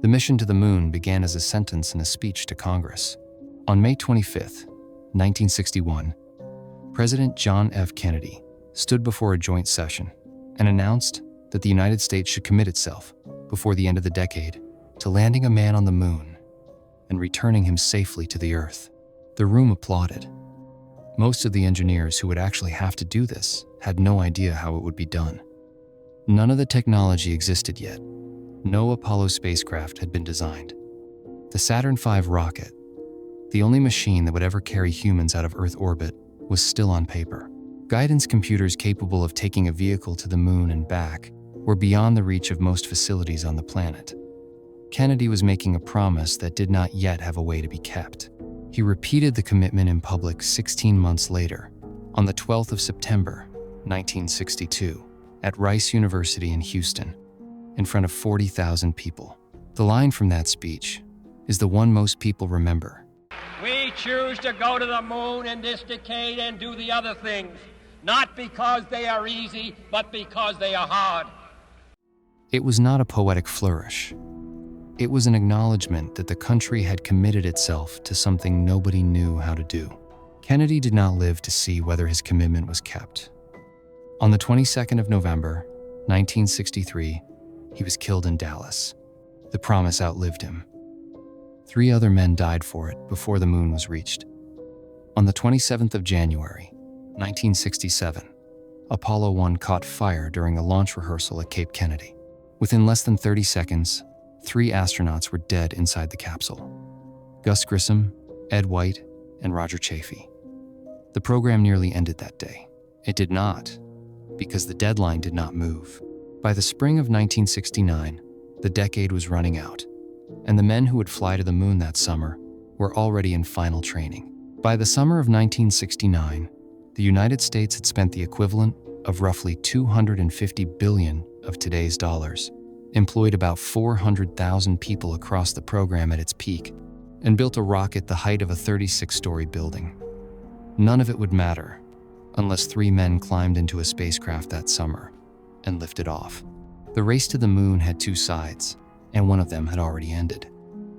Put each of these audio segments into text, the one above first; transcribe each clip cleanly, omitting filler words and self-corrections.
The mission to the moon began as a sentence in a speech to Congress. On May 25, 1961, President John F. Kennedy stood before a joint session and announced that the United States should commit itself, before the end of the decade, to landing a man on the moon and returning him safely to the Earth. The room applauded. Most of the engineers who would actually have to do this had no idea how it would be done. None of the technology existed yet. No Apollo spacecraft had been designed. The Saturn V rocket, the only machine that would ever carry humans out of Earth orbit, was still on paper. Guidance computers capable of taking a vehicle to the moon and back were beyond the reach of most facilities on the planet. Kennedy was making a promise that did not yet have a way to be kept. He repeated the commitment in public 16 months later, on the 12th of September, 1962, at Rice University in Houston, in front of 40,000 people. The line from that speech is the one most people remember. We choose to go to the moon in this decade and do the other things, not because they are easy, but because they are hard. It was not a poetic flourish. It was an acknowledgement that the country had committed itself to something nobody knew how to do. Kennedy did not live to see whether his commitment was kept. On the 22nd of November, 1963, he was killed in Dallas. The promise outlived him. 3 other men died for it before the moon was reached. On the 27th of January, 1967, Apollo 1 caught fire during a launch rehearsal at Cape Kennedy. Within less than 30 seconds, 3 astronauts were dead inside the capsule: Gus Grissom, Ed White, and Roger Chaffee. The program nearly ended that day. It did not, because the deadline did not move. By the spring of 1969, the decade was running out, and the men who would fly to the moon that summer were already in final training. By the summer of 1969, the United States had spent the equivalent of roughly $250 billion of today's dollars, employed about 400,000 people across the program at its peak, and built a rocket the height of a 36-story building. None of it would matter unless 3 men climbed into a spacecraft that summer and lifted off. The race to the moon had 2 sides, and one of them had already ended.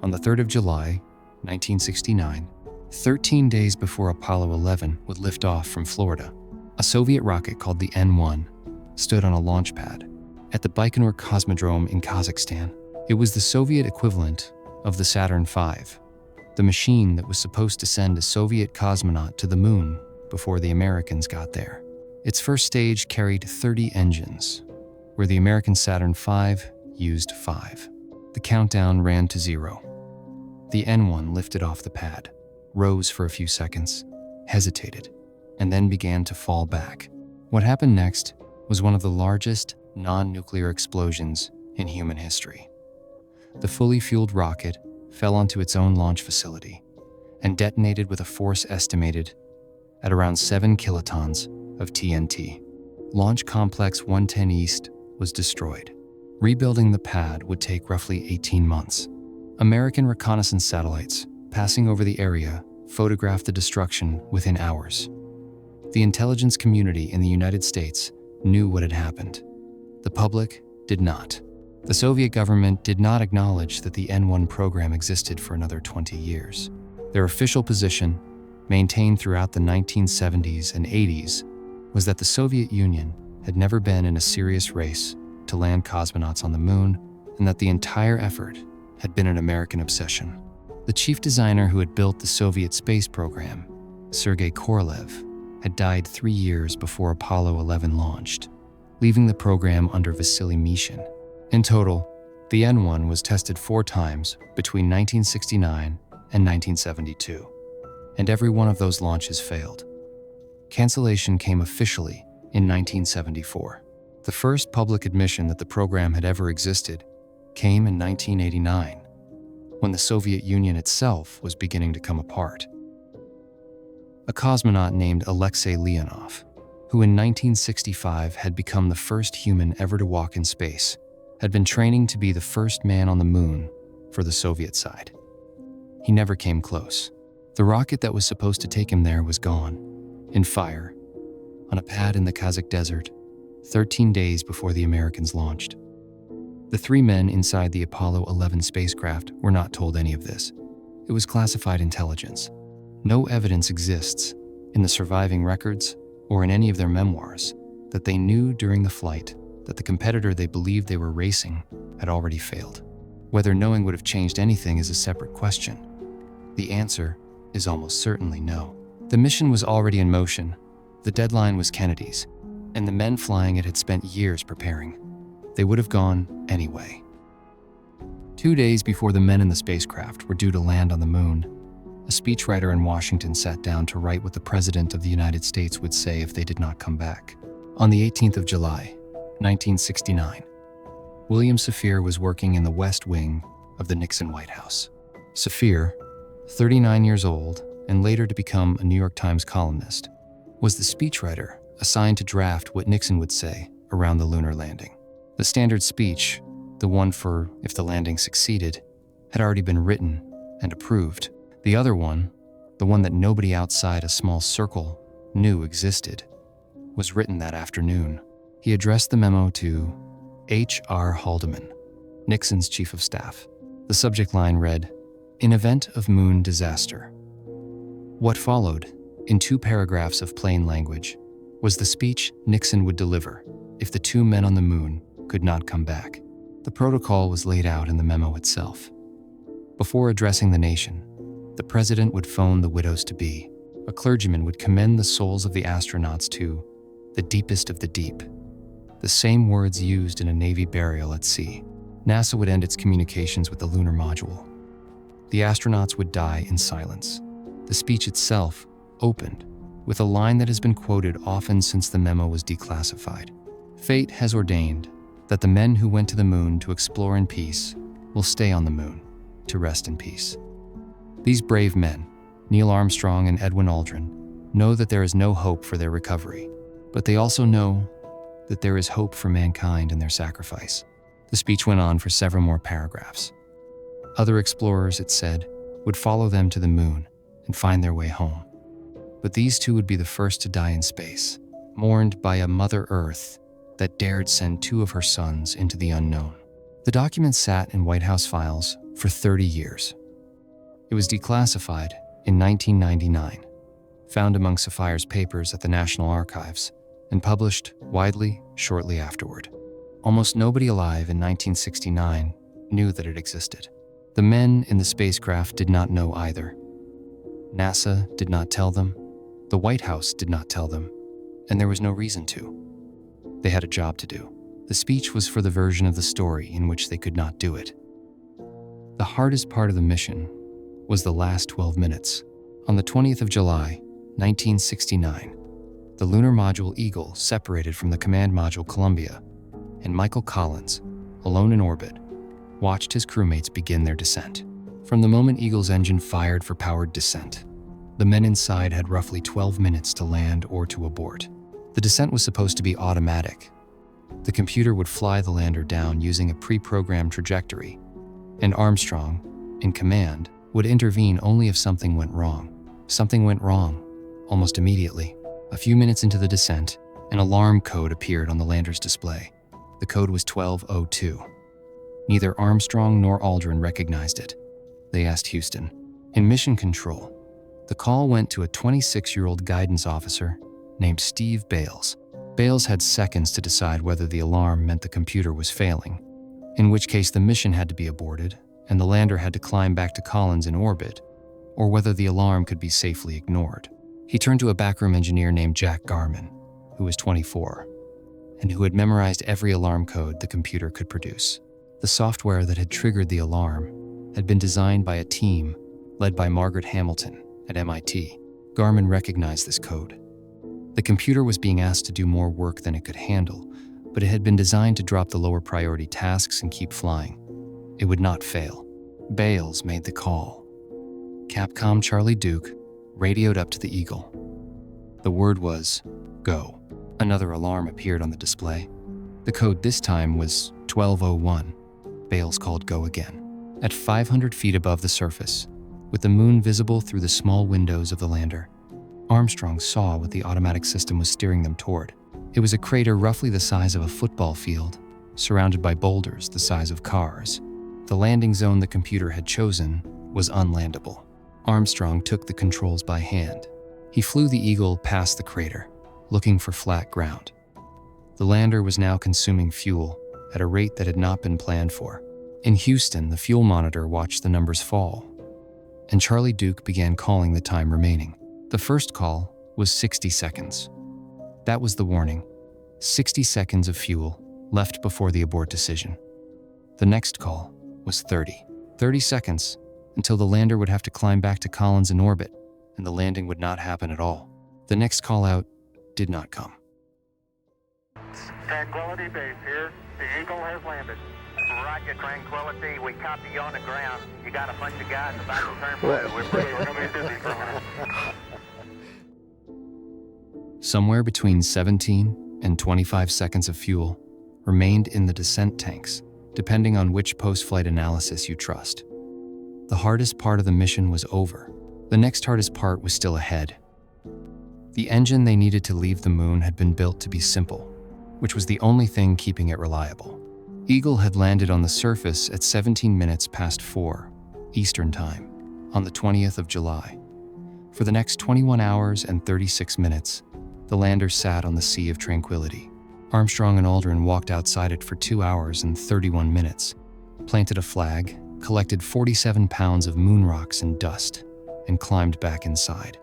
On the 3rd of July, 1969, 13 days before Apollo 11 would lift off from Florida, a Soviet rocket called the N-1 stood on a launch pad at the Baikonur Cosmodrome in Kazakhstan. It was the Soviet equivalent of the Saturn V, the machine that was supposed to send a Soviet cosmonaut to the moon before the Americans got there. Its first stage carried 30 engines, where the American Saturn V used 5. The countdown ran to 0. The N-1 lifted off the pad, rose for a few seconds, hesitated, and then began to fall back. What happened next was one of the largest non-nuclear explosions in human history. The fully fueled rocket fell onto its own launch facility and detonated with a force estimated at around 7 kilotons of TNT. Launch Complex 110 East was destroyed. Rebuilding the pad would take roughly 18 months. American reconnaissance satellites passing over the area photographed the destruction within hours. The intelligence community in the United States knew what had happened. The public did not. The Soviet government did not acknowledge that the N-1 program existed for another 20 years. Their official position, maintained throughout the 1970s and 80s, was that the Soviet Union had never been in a serious race to land cosmonauts on the moon, and that the entire effort had been an American obsession. The chief designer who had built the Soviet space program, Sergei Korolev, had died 3 years before Apollo 11 launched, leaving the program under Vasily Mishin. In total, the N-1 was tested 4 times between 1969 and 1972, and every one of those launches failed. Cancellation came officially in 1974. The first public admission that the program had ever existed came in 1989, when the Soviet Union itself was beginning to come apart. A cosmonaut named Alexei Leonov, who in 1965 had become the first human ever to walk in space, had been training to be the first man on the moon for the Soviet side. He never came close. The rocket that was supposed to take him there was gone, in fire, on a pad in the Kazakh desert, 13 days before the Americans launched. The 3 men inside the Apollo 11 spacecraft were not told any of this. It was classified intelligence. No evidence exists in the surviving records or in any of their memoirs that they knew during the flight that the competitor they believed they were racing had already failed. Whether knowing would have changed anything is a separate question. The answer is almost certainly no. The mission was already in motion. The deadline was Kennedy's, and the men flying it had spent years preparing. They would have gone anyway. 2 days before the men in the spacecraft were due to land on the moon, a speechwriter in Washington sat down to write what the President of the United States would say if they did not come back. On the 18th of July, 1969, William Saphir was working in the West Wing of the Nixon White House. Saphir, 39 years old and later to become a New York Times columnist, was the speechwriter assigned to draft what Nixon would say around the lunar landing. The standard speech, the one for if the landing succeeded, had already been written and approved. The other one, the one that nobody outside a small circle knew existed, was written that afternoon. He addressed the memo to H.R. Haldeman, Nixon's chief of staff. The subject line read, "In event of moon disaster." What followed, in 2 paragraphs of plain language, was the speech Nixon would deliver if the 2 men on the moon could not come back. The protocol was laid out in the memo itself. Before addressing the nation, the president would phone the widows-to-be. A clergyman would commend the souls of the astronauts to the deepest of the deep, the same words used in a Navy burial at sea. NASA would end its communications with the lunar module. The astronauts would die in silence. The speech itself opened with a line that has been quoted often since the memo was declassified. Fate has ordained that the men who went to the moon to explore in peace will stay on the moon to rest in peace. These brave men, Neil Armstrong and Edwin Aldrin, know that there is no hope for their recovery, but they also know that there is hope for mankind in their sacrifice. The speech went on for several more paragraphs. Other explorers, it said, would follow them to the moon and find their way home. But these 2 would be the first to die in space, mourned by a Mother Earth that dared send 2 of her sons into the unknown. The document sat in White House files for 30 years. It was declassified in 1999, found among Saphir's papers at the National Archives, and published widely shortly afterward. Almost nobody alive in 1969 knew that it existed. The men in the spacecraft did not know either. NASA did not tell them, the White House did not tell them, and there was no reason to. They had a job to do. The speech was for the version of the story in which they could not do it. The hardest part of the mission was the last 12 minutes. On the 20th of July, 1969, the lunar module Eagle separated from the command module Columbia, and Michael Collins, alone in orbit, watched his crewmates begin their descent. From the moment Eagle's engine fired for powered descent, the men inside had roughly 12 minutes to land or to abort. The descent was supposed to be automatic. The computer would fly the lander down using a pre-programmed trajectory, and Armstrong, in command, would intervene only if something went wrong. Something went wrong, almost immediately. A few minutes into the descent, an alarm code appeared on the lander's display. The code was 1202. Neither Armstrong nor Aldrin recognized it. They asked Houston. In mission control, the call went to a 26-year-old guidance officer named Steve Bales. Bales had seconds to decide whether the alarm meant the computer was failing, in which case the mission had to be aborted and the lander had to climb back to Collins in orbit, or whether the alarm could be safely ignored. He turned to a backroom engineer named Jack Garman, who was 24, and who had memorized every alarm code the computer could produce. The software that had triggered the alarm had been designed by a team led by Margaret Hamilton at MIT. Garman recognized this code. The computer was being asked to do more work than it could handle, but it had been designed to drop the lower priority tasks and keep flying. It would not fail. Bales made the call. Capcom Charlie Duke radioed up to the Eagle. The word was, "Go." Another alarm appeared on the display. The code this time was 1201. Bales called go again. At 500 feet above the surface, with the moon visible through the small windows of the lander, Armstrong saw what the automatic system was steering them toward. It was a crater roughly the size of a football field, surrounded by boulders the size of cars. The landing zone the computer had chosen was unlandable. Armstrong took the controls by hand. He flew the Eagle past the crater, looking for flat ground. The lander was now consuming fuel at a rate that had not been planned for. In Houston, the fuel monitor watched the numbers fall, and Charlie Duke began calling the time remaining. The first call was 60 seconds. That was the warning. 60 seconds of fuel left before the abort decision. The next call was 30 seconds until the lander would have to climb back to Collins in orbit, and the landing would not happen at all. The next call out did not come. Tranquility Base here. The Eagle has landed. Roger, Tranquility. We copy you on the ground. You got a bunch of guys about to turn blue. We're We're going to be busy for a minute. Somewhere between 17 and 25 seconds of fuel remained in the descent tanks, depending on which post-flight analysis you trust. The hardest part of the mission was over. The next hardest part was still ahead. The engine they needed to leave the moon had been built to be simple, which was the only thing keeping it reliable. Eagle had landed on the surface at 17 minutes past 4 Eastern Time on the 20th of July. For the next 21 hours and 36 minutes, the lander sat on the Sea of Tranquility. Armstrong and Aldrin walked outside it for 2 hours and 31 minutes, planted a flag, collected 47 pounds of moon rocks and dust, and climbed back inside.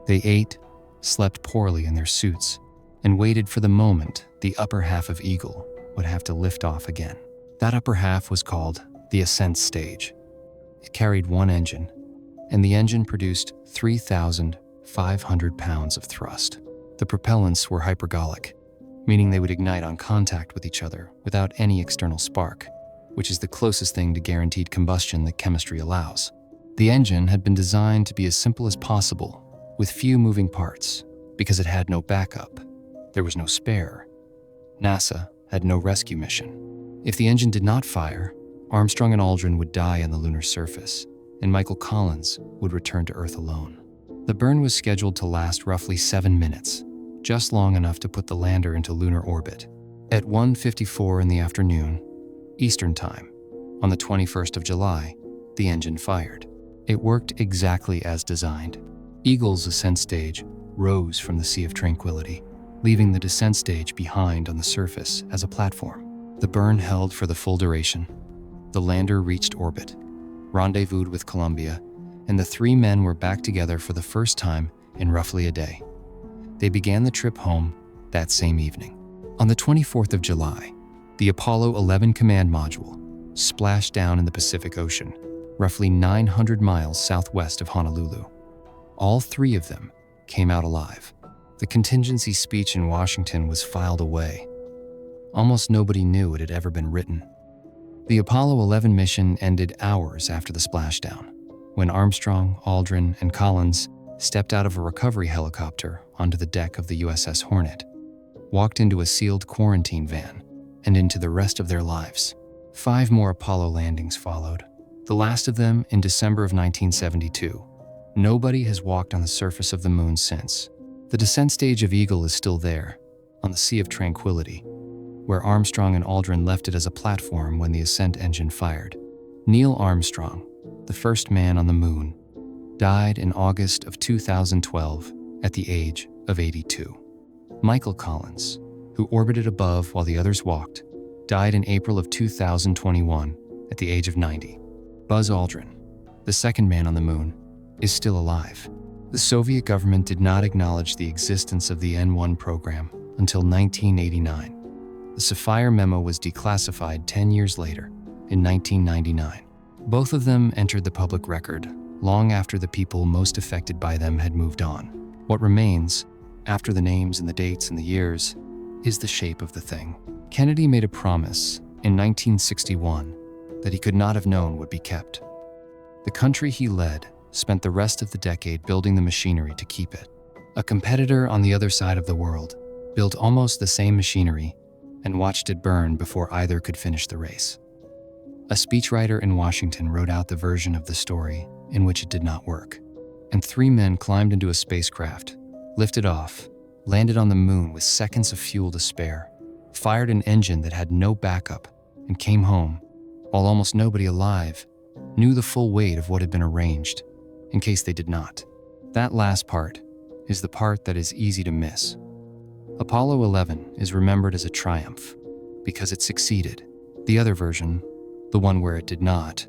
They ate, slept poorly in their suits, and waited for the moment the upper half of Eagle would have to lift off again. That upper half was called the ascent stage. It carried one engine, and the engine produced 3,500 pounds of thrust. The propellants were hypergolic, meaning they would ignite on contact with each other without any external spark, which is the closest thing to guaranteed combustion that chemistry allows. The engine had been designed to be as simple as possible, with few moving parts, because it had no backup. There was no spare. NASA had no rescue mission. If the engine did not fire, Armstrong and Aldrin would die on the lunar surface, and Michael Collins would return to Earth alone. The burn was scheduled to last roughly 7 minutes, just long enough to put the lander into lunar orbit. At 1:54 in the afternoon, Eastern Time, on the 21st of July, the engine fired. It worked exactly as designed. Eagle's ascent stage rose from the Sea of Tranquility, leaving the descent stage behind on the surface as a platform. The burn held for the full duration. The lander reached orbit, rendezvoused with Columbia, and the three men were back together for the first time in roughly a day. They began the trip home that same evening. On the 24th of July, the Apollo 11 command module splashed down in the Pacific Ocean, roughly 900 miles southwest of Honolulu. All three of them came out alive. The contingency speech in Washington was filed away. Almost nobody knew it had ever been written. The Apollo 11 mission ended hours after the splashdown, when Armstrong, Aldrin, and Collins stepped out of a recovery helicopter onto the deck of the USS Hornet, walked into a sealed quarantine van, and into the rest of their lives. 5 more Apollo landings followed, the last of them in December of 1972. Nobody has walked on the surface of the moon since. The descent stage of Eagle is still there, on the Sea of Tranquility, where Armstrong and Aldrin left it as a platform when the ascent engine fired. Neil Armstrong, the first man on the moon, died in August of 2012 at the age of 82. Michael Collins, who orbited above while the others walked, died in April of 2021 at the age of 90. Buzz Aldrin, the second man on the moon, is still alive. The Soviet government did not acknowledge the existence of the N-1 program until 1989. The Sapphire Memo was declassified 10 years later, in 1999. Both of them entered the public record long after the people most affected by them had moved on. What remains, after the names and the dates and the years, is the shape of the thing. Kennedy made a promise in 1961 that he could not have known would be kept. The country he led spent the rest of the decade building the machinery to keep it. A competitor on the other side of the world built almost the same machinery and watched it burn before either could finish the race. A speechwriter in Washington wrote out the version of the story in which it did not work, and 3 men climbed into a spacecraft, lifted off, landed on the moon with seconds of fuel to spare, fired an engine that had no backup, and came home, while almost nobody alive knew the full weight of what had been arranged, in case they did not. That last part is the part that is easy to miss. Apollo 11 is remembered as a triumph because it succeeded. The other version, the one where it did not,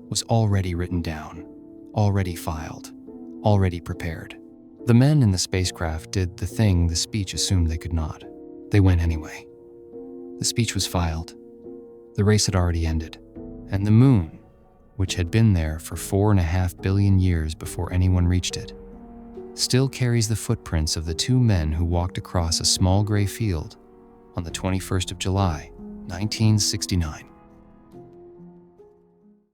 was already written down, already filed, already prepared. The men in the spacecraft did the thing the speech assumed they could not. They went anyway. The speech was filed. The race had already ended. And the moon, which had been there for 4.5 billion years before anyone reached it, still carries the footprints of the two men who walked across a small gray field on the 21st of July, 1969.